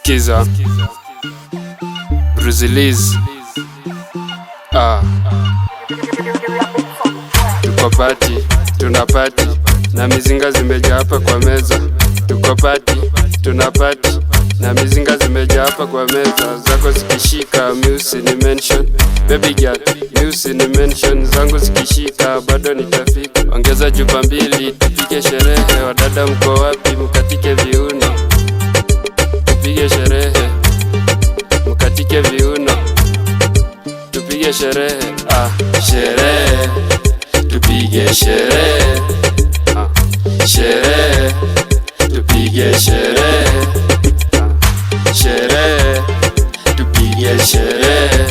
Skiza Bruzilis. Tuko party, tuna party na mizinga zimejaa hapa kwa meza. Tuko party, tuna party na mizinga zimejaa hapa kwa meza. Zako zikishika music ni mention, baby girl music ni mention. Zangu zikishika bado nitafika. Ongeza chupa mbili tupige sherehe. Wadada mko wapi? Mkatike viuno tupige sherehe. Mkatike viuno tupige sherehe. Sherehe tupige sherehe. Sherehe tupige sherehe. Sherehe tupige sherehe.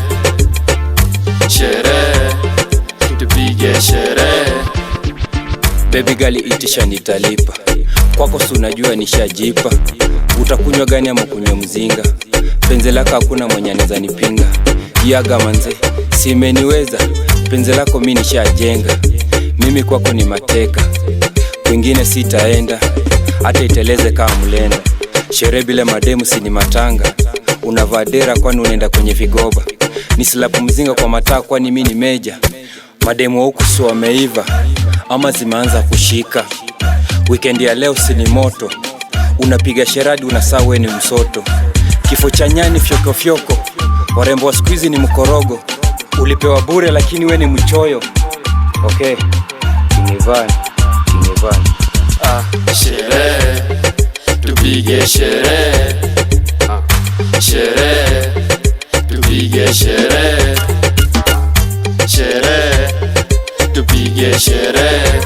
Sherehe tupige sherehe. Baby gali itisha nitalipa. Kwako si unajua nishajipa. Utakunywa gani ama kunywa mzinga? Penzi lako hakuna mwenye anaweza nipinga. Yaga manze, si imeniweza. Penzi lako mimi nishajenga. Mimi kwako ni mateka, kwingine sitaenda. Hata iteleze kama mlenda. Sherehe bila mademu si ni matanga. Unavaa dera kwani unaenda kwenye vigoba. Nisilapu mzinga kwa mataa kwani mimi ni meja. Mademu wa huku si wameiva ama zimeanza kushika. Weekend ya leo si ni moto. Unapiga sheradi unasahau wewe ni msoto. Kifo cha nyani fyoko fyoko. Warembo wa siku hizi ni mkorogo. Ulipewa bure lakini wewe ni mchoyo. Okay, Kingevani. Sherehe tupige sherehe. Sherehe tupige sherehe. Sherehe tupige sherehe.